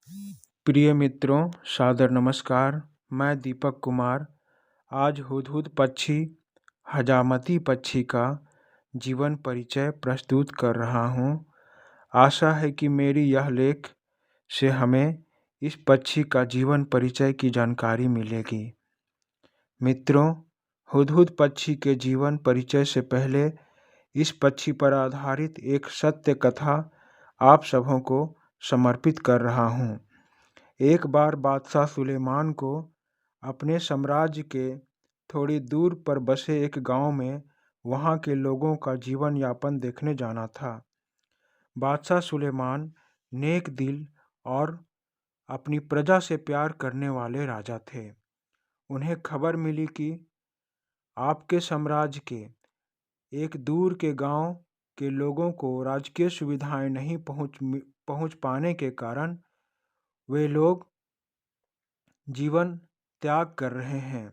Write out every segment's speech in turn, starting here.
प्रिय मित्रों, सादर नमस्कार। मैं दीपक कुमार आज हुदहुद पक्षी, हजामती पक्षी का जीवन परिचय प्रस्तुत कर रहा हूँ। आशा है कि मेरी यह लेख से हमें इस पक्षी का जीवन परिचय की जानकारी मिलेगी। मित्रों, हुदहुद पक्षी के जीवन परिचय से पहले इस पक्षी पर आधारित एक सत्य कथा आप सबों को समर्पित कर रहा हूँ। एक बार बादशाह सुलेमान को अपने साम्राज्य के थोड़ी दूर पर बसे एक गांव में वहां के लोगों का जीवन यापन देखने जाना था। बादशाह सुलेमान नेक दिल और अपनी प्रजा से प्यार करने वाले राजा थे। उन्हें खबर मिली कि आपके साम्राज्य के एक दूर के गांव के लोगों को राजकीय सुविधाएं नहीं पहुंच पाने के कारण वे लोग जीवन त्याग कर रहे हैं।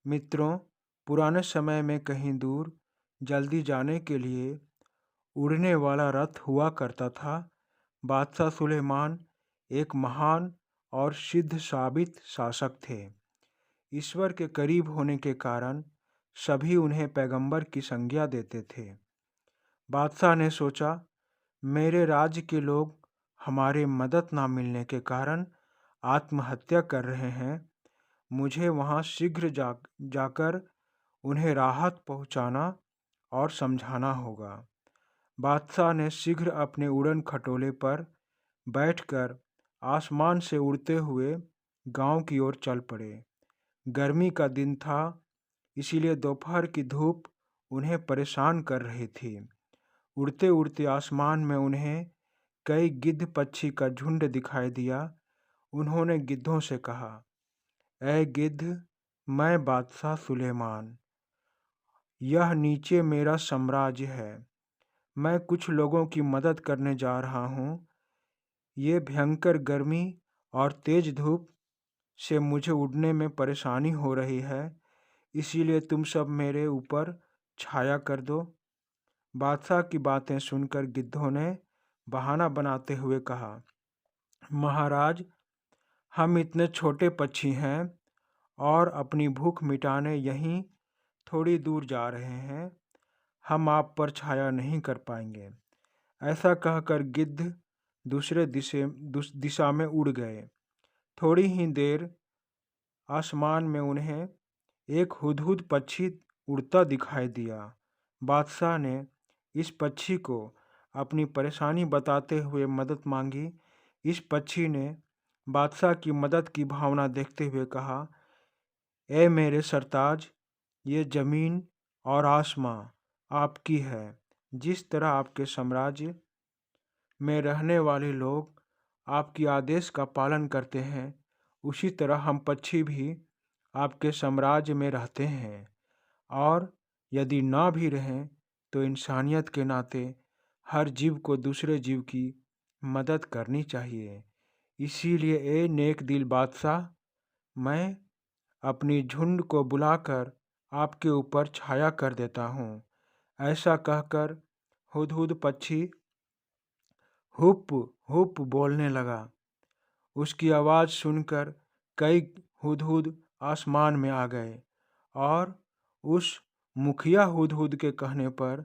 मित्रों, पुराने समय में कहीं दूर जल्दी जाने के लिए उड़ने वाला रथ हुआ करता था। बादशाह सुलेमान एक महान और सिद्ध साबित शासक थे। ईश्वर के करीब होने के कारण सभी उन्हें पैगंबर की संज्ञा देते थे। बादशाह ने सोचा, मेरे राज्य के लोग हमारे मदद ना मिलने के कारण आत्महत्या कर रहे हैं। मुझे वहां शीघ्र जाकर उन्हें राहत पहुंचाना और समझाना होगा। बादशाह ने शीघ्र अपने उड़न खटोले पर बैठकर आसमान से उड़ते हुए गांव की ओर चल पड़े। गर्मी का दिन था, इसीलिए दोपहर की धूप उन्हें परेशान कर रही थी। उड़ते उड़ते आसमान में उन्हें कई गिद्ध पक्षी का झुंड दिखाई दिया। उन्होंने गिद्धों से कहा, ऐ गिद्ध, मैं बादशाह सुलेमान, यह नीचे मेरा साम्राज्य है। मैं कुछ लोगों की मदद करने जा रहा हूँ। ये भयंकर गर्मी और तेज धूप से मुझे उड़ने में परेशानी हो रही है, इसीलिए तुम सब मेरे ऊपर छाया कर दो। बादशाह की बातें सुनकर गिद्धों ने बहाना बनाते हुए कहा, महाराज, हम इतने छोटे पक्षी हैं और अपनी भूख मिटाने यहीं थोड़ी दूर जा रहे हैं। हम आप पर छाया नहीं कर पाएंगे। ऐसा कहकर गिद्ध दूसरे दिशा में उड़ गए। थोड़ी ही देर आसमान में उन्हें एक हुदहुद पक्षी उड़ता दिखाई दिया। बादशाह ने इस पक्षी को अपनी परेशानी बताते हुए मदद मांगी। इस पक्षी ने बादशाह की मदद की भावना देखते हुए कहा, ए मेरे सरताज, ये ज़मीन और आसमां आपकी है। जिस तरह आपके साम्राज्य में रहने वाले लोग आपकी आदेश का पालन करते हैं, उसी तरह हम पक्षी भी आपके साम्राज्य में रहते हैं, और यदि ना भी रहें तो इंसानियत के नाते हर जीव को दूसरे जीव की मदद करनी चाहिए। इसीलिए ए नेक दिल बादशाह, मैं अपनी झुंड को बुलाकर आपके ऊपर छाया कर देता हूँ। ऐसा कहकर हुदहुद पक्षी हुप हुप बोलने लगा। उसकी आवाज़ सुनकर कई हुदहुद आसमान में आ गए और उस मुखिया हुदहुद के कहने पर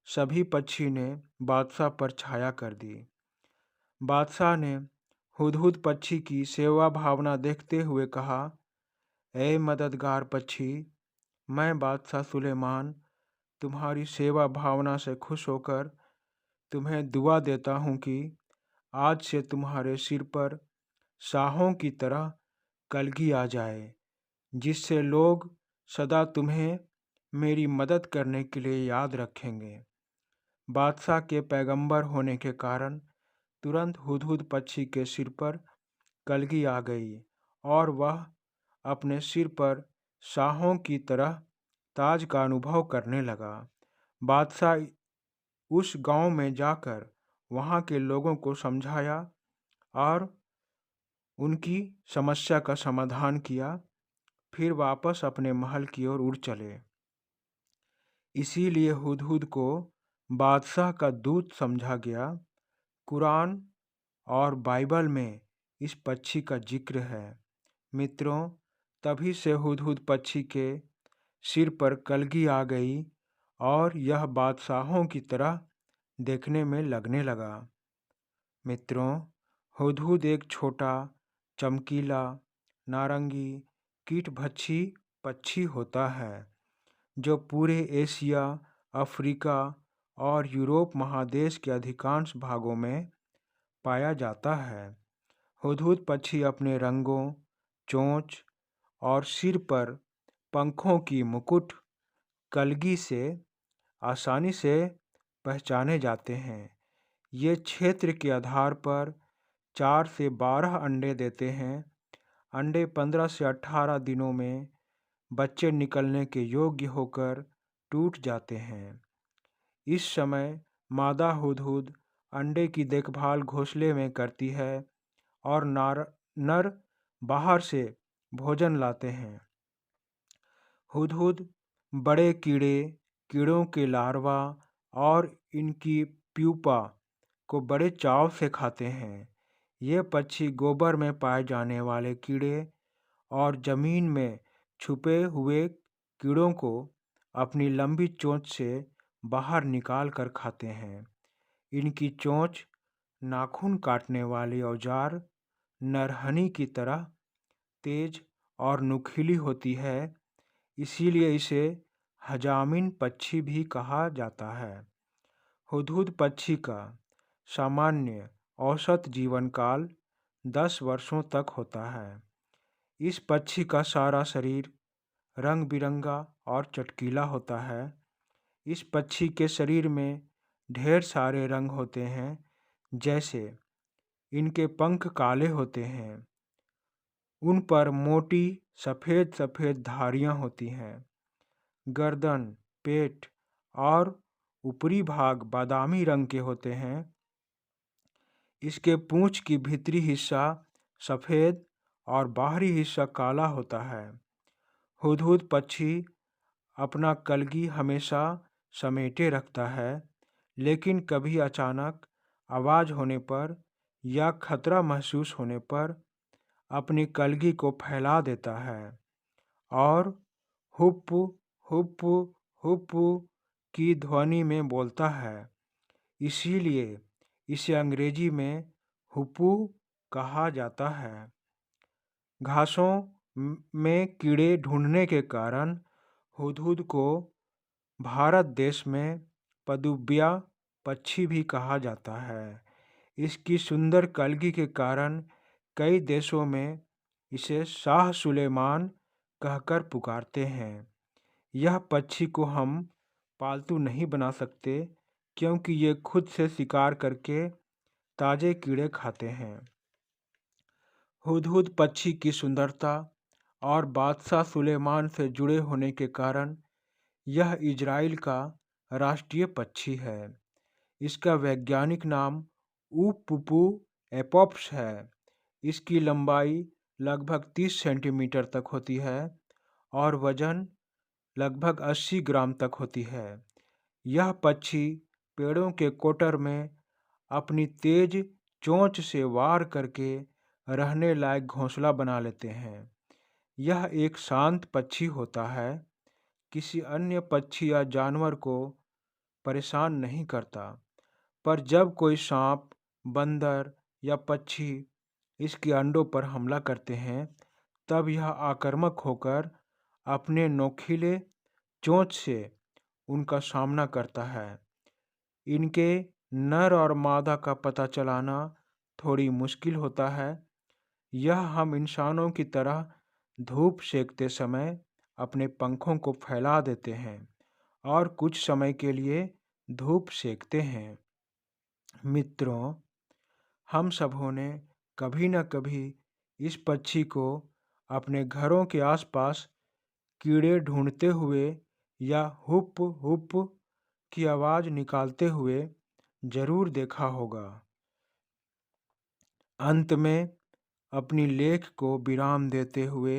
सभी पक्षी ने बादशाह पर छाया कर दी। बादशाह ने हुदहुद पक्षी की सेवा भावना देखते हुए कहा, ऐ मददगार पक्षी, मैं बादशाह सुलेमान तुम्हारी सेवा भावना से खुश होकर तुम्हें दुआ देता हूँ कि आज से तुम्हारे सिर पर शाहों की तरह कलगी आ जाए, जिससे लोग सदा तुम्हें मेरी मदद करने के लिए याद रखेंगे। बादशाह के पैगंबर होने के कारण तुरंत हुदहुद पक्षी के सिर पर कलगी आ गई और वह अपने सिर पर शाहों की तरह ताज का अनुभव करने लगा। बादशाह उस गांव में जाकर वहां के लोगों को समझाया और उनकी समस्या का समाधान किया, फिर वापस अपने महल की ओर उड़ चले। इसीलिए हुदहुद को बादशाह का दूत समझा गया। कुरान और बाइबल में इस पक्षी का जिक्र है। मित्रों, तभी से हुदहुद पक्षी के सिर पर कलगी आ गई और यह बादशाहों की तरह देखने में लगने लगा। मित्रों, हुदहुद एक छोटा, चमकीला, नारंगी, कीटभक्षी पक्षी होता है जो पूरे एशिया, अफ्रीका और यूरोप महादेश के अधिकांश भागों में पाया जाता है। हुदहुद पक्षी अपने रंगों, चोंच और सिर पर पंखों की मुकुट कलगी से आसानी से पहचाने जाते हैं। ये क्षेत्र के आधार पर 4 से 12 अंडे देते हैं। अंडे 15 से 18 दिनों में बच्चे निकलने के योग्य होकर टूट जाते हैं। इस समय मादा हुदहुद अंडे की देखभाल घोंसले में करती है और नर बाहर से भोजन लाते हैं। हुदहुद बड़े कीड़ों के लार्वा और इनकी प्यूपा को बड़े चाव से खाते हैं। ये पक्षी गोबर में पाए जाने वाले कीड़े और जमीन में छुपे हुए कीड़ों को अपनी लंबी चोंच से बाहर निकाल कर खाते हैं। इनकी चोंच नाखून काटने वाले औजार नरहनी की तरह तेज और नुकीली होती है, इसीलिए इसे हजामिन पक्षी भी कहा जाता है। हुदहुद पक्षी का सामान्य औसत जीवन काल 10 वर्षों तक होता है। इस पक्षी का सारा शरीर रंग बिरंगा और चटकीला होता है। इस पक्षी के शरीर में ढेर सारे रंग होते हैं, जैसे इनके पंख काले होते हैं, उन पर मोटी सफ़ेद सफ़ेद धारियाँ होती हैं। गर्दन, पेट और ऊपरी भाग बादामी रंग के होते हैं। इसके पूंछ की भीतरी हिस्सा सफ़ेद और बाहरी हिस्सा काला होता है। हुदहुद पक्षी अपना कलगी हमेशा समेटे रखता है, लेकिन कभी अचानक आवाज़ होने पर या खतरा महसूस होने पर अपनी कलगी को फैला देता है और हुप्पू हुप्पू हुप्पू की ध्वनि में बोलता है। इसीलिए इसे अंग्रेजी में हुप्पू कहा जाता है। घासों में कीड़े ढूंढने के कारण हुदहुद को भारत देश में पदुबिया पक्षी भी कहा जाता है। इसकी सुंदर कलगी के कारण कई देशों में इसे शाह सुलेमान कहकर पुकारते हैं। यह पक्षी को हम पालतू नहीं बना सकते, क्योंकि ये खुद से शिकार करके ताज़े कीड़े खाते हैं। हुदहुद पक्षी की सुंदरता और बादशाह सुलेमान से जुड़े होने के कारण यह इजराइल का राष्ट्रीय पक्षी है। इसका वैज्ञानिक नाम ऊपुपू एपोप्स है। इसकी लंबाई लगभग 30 सेंटीमीटर तक होती है और वजन लगभग 80 ग्राम तक होती है। यह पक्षी पेड़ों के कोटर में अपनी तेज चोंच से वार करके रहने लायक घोंसला बना लेते हैं। यह एक शांत पक्षी होता है, किसी अन्य पक्षी या जानवर को परेशान नहीं करता। पर जब कोई सांप, बंदर या पक्षी इसके अंडों पर हमला करते हैं, तब यह आक्रामक होकर अपने नोकीले चोंच से उनका सामना करता है। इनके नर और मादा का पता चलाना थोड़ी मुश्किल होता है। यह हम इंसानों की तरह धूप सेकते समय अपने पंखों को फैला देते हैं और कुछ समय के लिए धूप सेकते हैं। मित्रों, हम सबों ने कभी न कभी इस पक्षी को अपने घरों के आसपास कीड़े ढूंढते हुए या हुप हुप की आवाज़ निकालते हुए ज़रूर देखा होगा। अंत में अपनी लेख को विराम देते हुए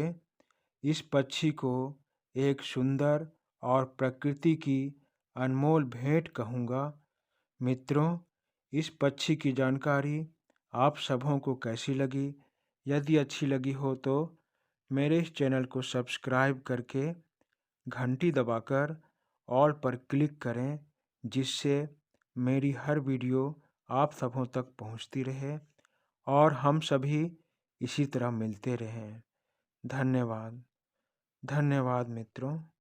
इस पक्षी को एक सुंदर और प्रकृति की अनमोल भेंट कहूँगा। मित्रों, इस पक्षी की जानकारी आप सबों को कैसी लगी, यदि अच्छी लगी हो तो मेरे इस चैनल को सब्सक्राइब करके घंटी दबाकर ऑल पर क्लिक करें, जिससे मेरी हर वीडियो आप सबों तक पहुंचती रहे और हम सभी इसी तरह मिलते रहें। धन्यवाद। धन्यवाद मित्रों।